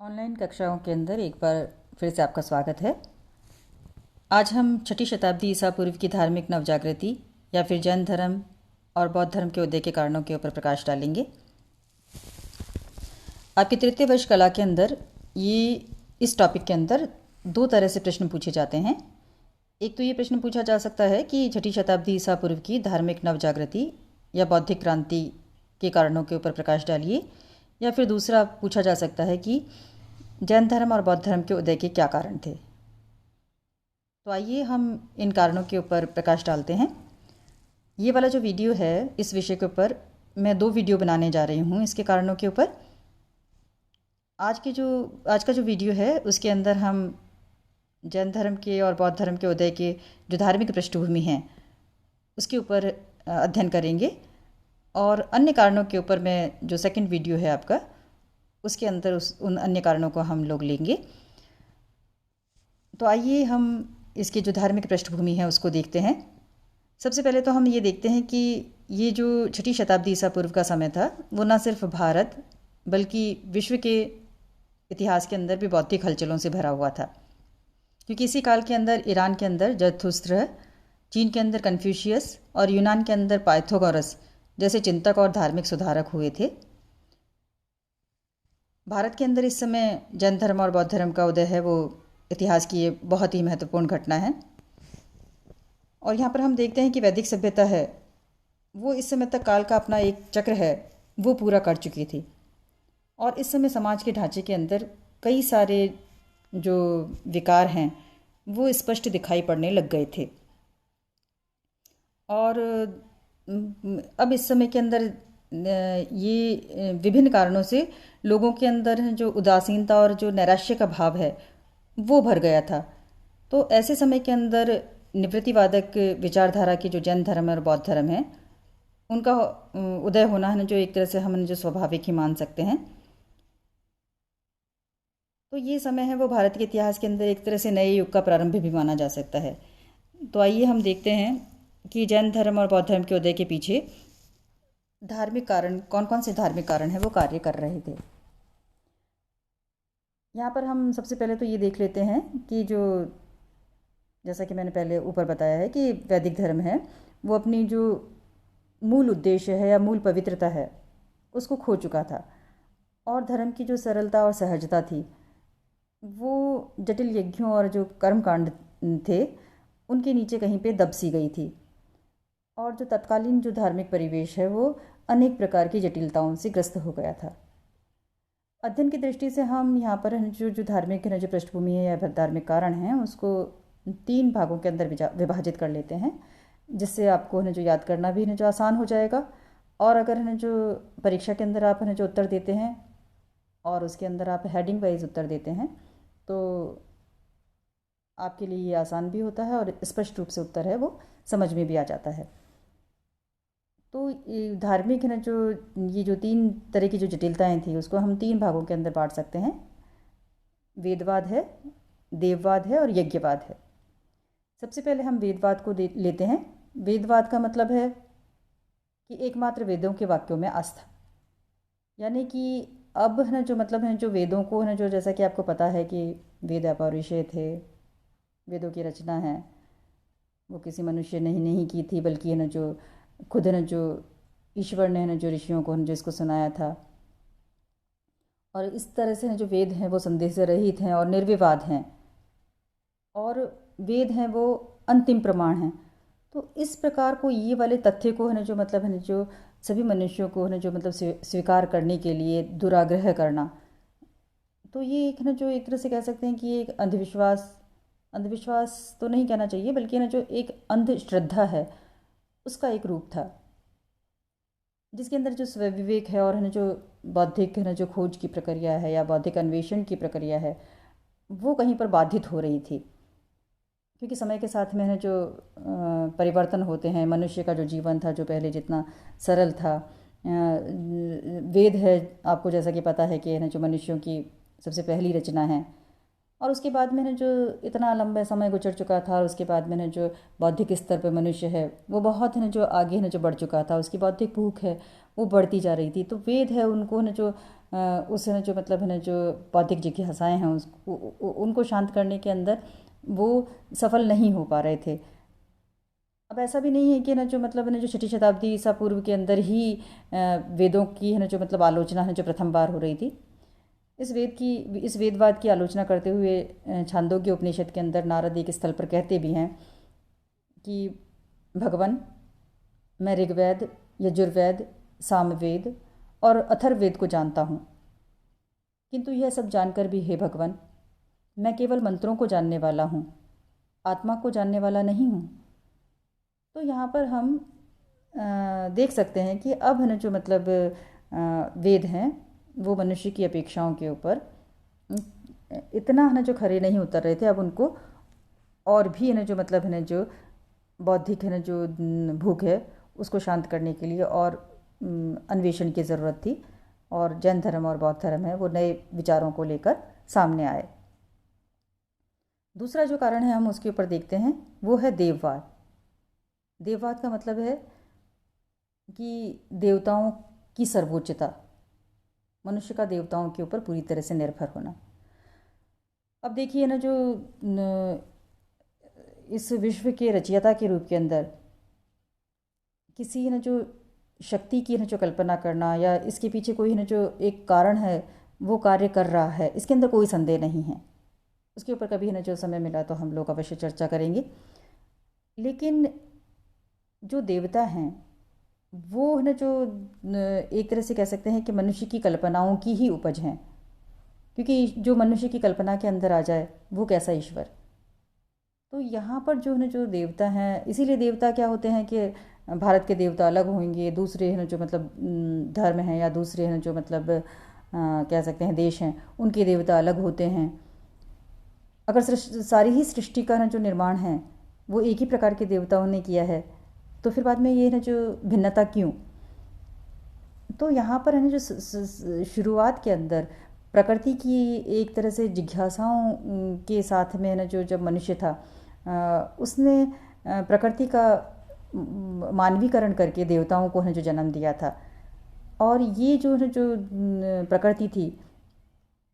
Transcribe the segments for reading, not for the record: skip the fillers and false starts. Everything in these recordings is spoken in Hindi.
ऑनलाइन कक्षाओं के अंदर एक बार फिर से आपका स्वागत है। आज हम 6ठी शताब्दी ईसा पूर्व की धार्मिक नवजागृति या फिर जैन धर्म और बौद्ध धर्म के उदय के कारणों के ऊपर प्रकाश डालेंगे। आपकी तृतीय वर्ष कला के अंदर इस टॉपिक के अंदर दो तरह से प्रश्न पूछे जाते हैं। एक तो ये प्रश्न पूछा जा सकता है कि 6ठी शताब्दी ईसा पूर्व की धार्मिक नवजागृति या बौद्धिक क्रांति के कारणों के ऊपर प्रकाश डालिए, या फिर दूसरा पूछा जा सकता है कि जैन धर्म और बौद्ध धर्म के उदय के क्या कारण थे। तो आइए हम इन कारणों के ऊपर प्रकाश डालते हैं। ये वाला जो वीडियो है, इस विषय के ऊपर मैं 2 वीडियो बनाने जा रही हूँ इसके कारणों के ऊपर। आज का जो वीडियो है उसके अंदर हम जैन धर्म के और बौद्ध धर्म के उदय के जो धार्मिक पृष्ठभूमि हैं उसके ऊपर अध्ययन करेंगे, और अन्य कारणों के ऊपर मैं जो सेकंड वीडियो है आपका उसके अंदर उन अन्य कारणों को हम लोग लेंगे। तो आइए हम इसकी जो धार्मिक पृष्ठभूमि है उसको देखते हैं। सबसे पहले तो हम ये देखते हैं कि ये जो 6ठी शताब्दी ईसा पूर्व का समय था वो न सिर्फ भारत बल्कि विश्व के इतिहास के अंदर भी बौद्धिक हलचलों से भरा हुआ था, क्योंकि इसी काल के अंदर ईरान के अंदर जरथुस्त्र, चीन के अंदर कन्फ्यूशियस और यूनान के अंदर पाइथागोरस जैसे चिंतक और धार्मिक सुधारक हुए थे। भारत के अंदर इस समय जैन धर्म और बौद्ध धर्म का उदय है वो इतिहास की ये बहुत ही महत्वपूर्ण घटना है। और यहाँ पर हम देखते हैं कि वैदिक सभ्यता है वो इस समय तक काल का अपना एक चक्र है वो पूरा कर चुकी थी, और इस समय समाज के ढांचे के अंदर कई सारे जो विकार हैं वो स्पष्ट दिखाई पड़ने लग गए थे। और अब इस समय के अंदर ये विभिन्न कारणों से लोगों के अंदर जो उदासीनता और जो नैराश्य का भाव है वो भर गया था। तो ऐसे समय के अंदर निवृत्तिवादक विचारधारा की जो जैन धर्म और बौद्ध धर्म है उनका उदय होना है जो एक तरह से हम जो स्वाभाविक ही मान सकते हैं। तो ये समय है वो भारत के इतिहास के अंदर एक तरह से नए युग का प्रारंभ भी माना जा सकता है। तो आइए हम देखते हैं कि जैन धर्म और बौद्ध धर्म के उदय के पीछे धार्मिक कारण कौन कौन से धार्मिक कारण हैं वो कार्य कर रहे थे। यहाँ पर हम सबसे पहले तो ये देख लेते हैं कि जो जैसा कि मैंने पहले ऊपर बताया है कि वैदिक धर्म है वो अपनी जो मूल उद्देश्य है या मूल पवित्रता है उसको खो चुका था, और धर्म की जो सरलता और सहजता थी वो जटिल यज्ञों और जो कर्मकांड थे उनके नीचे कहीं पे दब सी गई थी। और जो तत्कालीन जो धार्मिक परिवेश है वो अनेक प्रकार की जटिलताओं से ग्रस्त हो गया था। अध्ययन की दृष्टि से हम यहाँ पर जो धार्मिक जो पृष्ठभूमि है या धार्मिक कारण हैं उसको 3 भागों के अंदर विभाजित कर लेते हैं, जिससे आपको जो याद करना भी जो आसान हो जाएगा। और अगर जो परीक्षा के अंदर आप जो उत्तर देते हैं और उसके अंदर आप हेडिंग वाइज उत्तर देते हैं तो आपके लिए ये आसान भी होता है और स्पष्ट रूप से उत्तर है वो समझ में भी आ जाता है। तो धार्मिक है जो ये जो 3 तरह की जो जटिलताएं थी उसको हम 3 भागों के अंदर बांट सकते हैं। वेदवाद है, देववाद है और यज्ञवाद है। सबसे पहले हम वेदवाद को लेते हैं। वेदवाद का मतलब है कि एकमात्र वेदों के वाक्यों में आस्था, यानी कि अब है ना जो मतलब है जो वेदों को है ना जो जैसा कि आपको पता है कि वेद अपौरुषेय थे, वेदों की रचना है वो किसी मनुष्य ने ही नहीं की थी बल्कि है ना जो खुद है ना जो ईश्वर ने है ना जो ऋषियों को जो इसको सुनाया था। और इस तरह से जो वेद हैं वो संदेह से रहित हैं और निर्विवाद हैं, और वेद हैं वो अंतिम प्रमाण हैं। तो इस प्रकार को ये वाले तथ्य को है ना जो मतलब है ना जो सभी मनुष्यों को है ना जो मतलब स्वीकार करने के लिए दुराग्रह करना, तो ये एक ना जो एक तरह से कह सकते हैं कि एक अंधविश्वास तो नहीं कहना चाहिए बल्कि ना जो एक अंधश्रद्धा है उसका एक रूप था, जिसके अंदर जो स्वविवेक है और है ना जो बौद्धिक है ना जो खोज की प्रक्रिया है या बौद्धिक अन्वेषण की प्रक्रिया है वो कहीं पर बाधित हो रही थी। क्योंकि समय के साथ में है जो परिवर्तन होते हैं, मनुष्य का जो जीवन था जो पहले जितना सरल था, वेद है आपको जैसा कि पता है कि है ना जो मनुष्यों की सबसे पहली रचना है, और उसके बाद में जो इतना लंबा समय गुजर चुका था और उसके बाद में जो बौद्धिक स्तर पर मनुष्य है वो बहुत जो आगे जो बढ़ चुका था, उसकी बौद्धिक भूख है वो बढ़ती जा रही थी। तो वेद है उनको जो उस है ना जो मतलब है ना जो बौद्धिक जिज्ञासाएँ हैं उसको उनको शांत करने के अंदर वो सफल नहीं हो पा रहे थे। अब ऐसा भी नहीं है कि ना जो मतलब है ना जो छठी शताब्दी ईसा पूर्व के अंदर ही वेदों की है ना जो मतलब आलोचना है जो प्रथम बार हो रही थी। इस वेदवाद की आलोचना करते हुए छांदोग्य उपनिषद के अंदर नारद एक स्थल पर कहते भी हैं कि भगवान, मैं ऋग्वेद, यजुर्वेद, सामवेद और अथर्ववेद को जानता हूँ, किंतु यह सब जानकर भी हे भगवान, मैं केवल मंत्रों को जानने वाला हूँ, आत्मा को जानने वाला नहीं हूँ। तो यहाँ पर हम देख सकते हैं कि अब है ना जो मतलब वेद हैं वो मनुष्य की अपेक्षाओं के ऊपर इतना है ना जो खरे नहीं उतर रहे थे। अब उनको और भी है ना जो मतलब है ना जो बौद्धिक है ना जो भूख है उसको शांत करने के लिए और अन्वेषण की ज़रूरत थी, और जैन धर्म और बौद्ध धर्म है वो नए विचारों को लेकर सामने आए। दूसरा जो कारण है हम उसके ऊपर देखते हैं वो है देववाद। देववाद का मतलब है कि देवताओं की सर्वोच्चता, मनुष्य का देवताओं के ऊपर पूरी तरह से निर्भर होना। अब देखिए ना जो इस विश्व के रचयिता के रूप के अंदर किसी न जो शक्ति की न जो कल्पना करना या इसके पीछे कोई न जो एक कारण है वो कार्य कर रहा है, इसके अंदर कोई संदेह नहीं है। उसके ऊपर कभी न जो समय मिला तो हम लोग अवश्य चर्चा करेंगे। लेकिन जो देवता हैं वो न जो एक तरह से कह सकते हैं कि मनुष्य की कल्पनाओं की ही उपज हैं, क्योंकि जो मनुष्य की कल्पना के अंदर आ जाए वो कैसा ईश्वर। तो यहाँ पर जो है ना जो देवता हैं, इसीलिए देवता क्या होते हैं कि भारत के देवता अलग होंगे, दूसरे है ना जो मतलब धर्म हैं या दूसरे हैं जो मतलब कह सकते हैं देश हैं उनके देवता अलग होते हैं। अगर सारी ही सृष्टि का ना जो निर्माण है वो एक ही प्रकार के देवताओं ने किया है तो फिर बाद में ये ना जो भिन्नता क्यों। तो यहाँ पर है ना जो शुरुआत के अंदर प्रकृति की एक तरह से जिज्ञासाओं के साथ में ना जो जब मनुष्य था उसने प्रकृति का मानवीकरण करके देवताओं को है जो जन्म दिया था। और ये जो है जो प्रकृति थी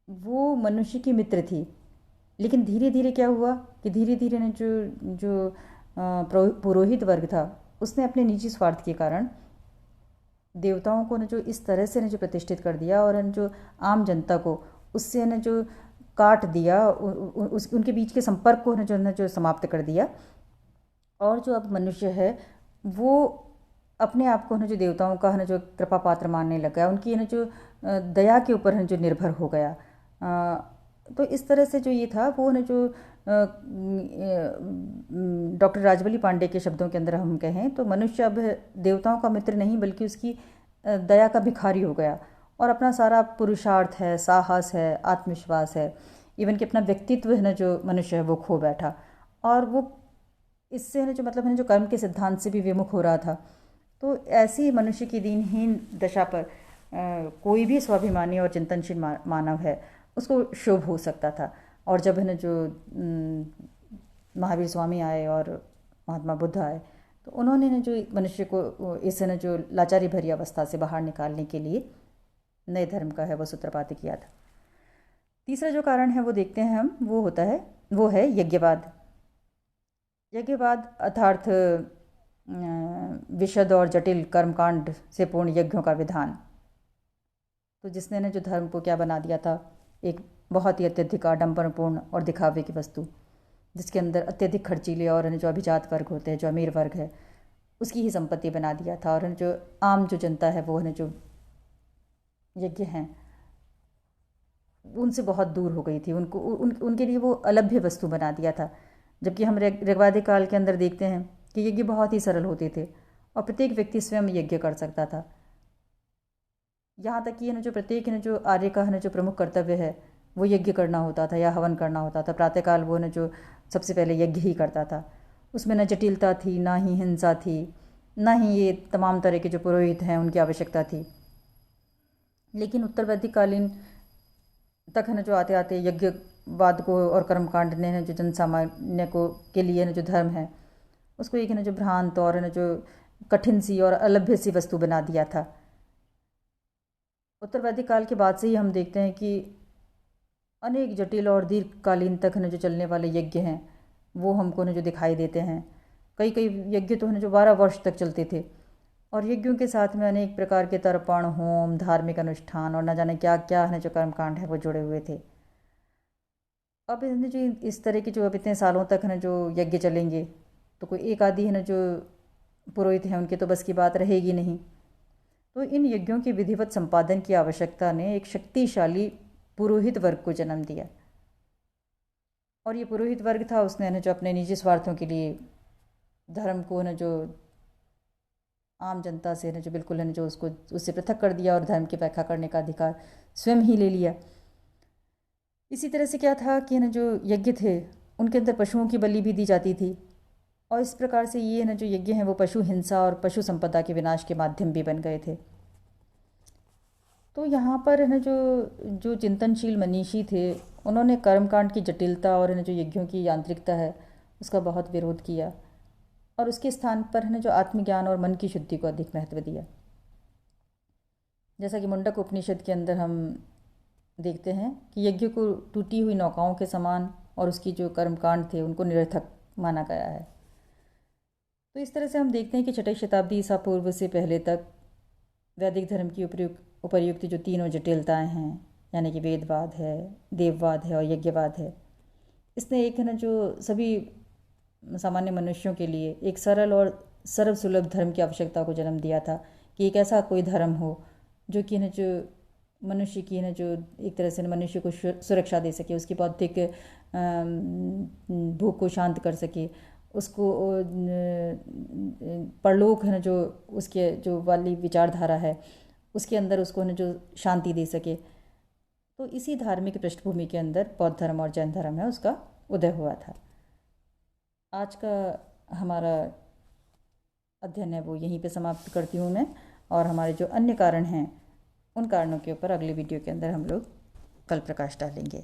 वो मनुष्य की मित्र थी। लेकिन धीरे धीरे क्या हुआ कि धीरे धीरे ना जो जो पुरोहित वर्ग था उसने अपने निजी स्वार्थ के कारण देवताओं को न जो इस तरह से न जो प्रतिष्ठित कर दिया और न जो आम जनता को उससे न जो काट दिया, उनके बीच के संपर्क को न जो समाप्त कर दिया। और जो अब मनुष्य है वो अपने आप को न जो देवताओं का न जो कृपा पात्र मानने लगा, उनकी न जो दया के ऊपर न जो निर्भर हो गया। तो इस तरह से जो ये था वो न जो डॉक्टर राजबली पांडे के शब्दों के अंदर हम कहें तो मनुष्य अब देवताओं का मित्र नहीं बल्कि उसकी दया का भिखारी हो गया, और अपना सारा पुरुषार्थ है, साहस है, आत्मविश्वास है, इवन कि अपना व्यक्तित्व है ना जो मनुष्य है वो खो बैठा। और वो इससे है जो मतलब है जो कर्म के सिद्धांत से भी विमुख हो रहा था। तो ऐसी मनुष्य की दीनहीन दशा पर कोई भी स्वाभिमानी और चिंतनशील मानव है उसको क्षोभ हो सकता था। और जब है ना जो महावीर स्वामी आए और महात्मा बुद्ध आए तो उन्होंने ना जो मनुष्य को इस ना जो लाचारी भरी अवस्था से बाहर निकालने के लिए नए धर्म का है वो सूत्रपात किया था। तीसरा जो कारण है वो देखते हैं हम, वो है यज्ञवाद। यज्ञवाद अर्थात विशद और जटिल कर्मकांड से पूर्ण यज्ञों का विधान। तो जिसने ने जो धर्म को क्या बना दिया था, एक बहुत ही अत्यधिक आडंबरपूर्ण और दिखावे की वस्तु, जिसके अंदर अत्यधिक खर्चीले और जो अभिजात वर्ग होते हैं, जो अमीर वर्ग है, उसकी ही संपत्ति बना दिया था। और जो आम जो जनता है वो जो यज्ञ हैं उनसे बहुत दूर हो गई थी, उनके लिए वो अलभ्य वस्तु बना दिया था। जबकि हम ऋग्वेदिक काल के अंदर देखते हैं कि यज्ञ बहुत ही सरल होते थे और प्रत्येक व्यक्ति स्वयं यज्ञ कर सकता था। यहाँ तक कि जो प्रत्येक जो आर्य का जो प्रमुख कर्तव्य है वो यज्ञ करना होता था या हवन करना होता था। प्रातःकाल वो जो सबसे पहले यज्ञ ही करता था। उसमें न जटिलता थी, ना ही हिंसा थी, ना ही ये तमाम तरह के जो पुरोहित हैं उनकी आवश्यकता थी। लेकिन उत्तर वैदिक कालीन तक है जो आते आते यज्ञवाद को और कर्मकांड ने जो जनसामान्य को के लिए जो धर्म है उसको एक जो भ्रांत और जो कठिन सी और अलभ्य सी वस्तु बना दिया था। उत्तर वैदिक काल के बाद से ही हम देखते हैं कि अनेक जटिल और दीर्घकालीन तक न जो चलने वाले यज्ञ हैं वो हमको न जो दिखाई देते हैं। कई कई यज्ञ तो है जो 12 वर्ष तक चलते थे, और यज्ञों के साथ में अनेक प्रकार के तर्पण, होम, धार्मिक अनुष्ठान और न जाने क्या क्या है जो कर्मकांड है वो जुड़े हुए थे। अब इन्हें जो इस तरह के जो अब इतने सालों तक है जो यज्ञ चलेंगे, तो कोई एक आदि है ना जो पुरोहित हैं उनके तो बस की बात रहेगी नहीं। तो इन यज्ञों के विधिवत संपादन की आवश्यकता ने एक शक्तिशाली पुरोहित वर्ग को जन्म दिया, और ये पुरोहित वर्ग था उसने ना जो अपने निजी स्वार्थों के लिए धर्म को ना जो आम जनता से ना जो बिल्कुल है जो उसको उससे पृथक कर दिया और धर्म की व्याख्या करने का अधिकार स्वयं ही ले लिया। इसी तरह से क्या था कि ना जो यज्ञ थे उनके अंदर पशुओं की बलि भी दी जाती थी, और इस प्रकार से ये ना जो यज्ञ हैं वो पशु हिंसा और पशु संपदा के विनाश के माध्यम भी बन गए थे। तो यहाँ पर है ना जो जो चिंतनशील मनीषी थे उन्होंने कर्मकांड की जटिलता और है ना जो यज्ञों की यांत्रिकता है उसका बहुत विरोध किया, और उसके स्थान पर है ना जो आत्मज्ञान और मन की शुद्धि को अधिक महत्व दिया। जैसा कि मुंडक उपनिषद के अंदर हम देखते हैं कि यज्ञ को टूटी हुई नौकाओं के समान और उसकी जो कर्मकांड थे उनको निरर्थक माना गया है। तो इस तरह से हम देखते हैं कि 6वीं शताब्दी ईसा पूर्व से पहले तक वैदिक धर्म की उपर्युक्त जो तीनों जटिलताएं हैं, यानी कि वेदवाद है, देववाद है और यज्ञवाद है, इसने एक है ना जो सभी सामान्य मनुष्यों के लिए एक सरल और सर्वसुलभ धर्म की आवश्यकता को जन्म दिया था कि एक ऐसा कोई धर्म हो जो कि न जो मनुष्य की न जो एक तरह से मनुष्य को सुरक्षा दे सके, उसकी बौद्धिक भूख को शांत कर सके, उसको परलोक है ना जो उसके जो वाली विचारधारा है उसके अंदर उसको न जो शांति दे सके। तो इसी धार्मिक पृष्ठभूमि के अंदर बौद्ध धर्म और जैन धर्म है उसका उदय हुआ था। आज का हमारा अध्ययन है वो यहीं पे समाप्त करती हूँ मैं, और हमारे जो अन्य कारण हैं उन कारणों के ऊपर अगले वीडियो के अंदर हम लोग कल प्रकाश डालेंगे।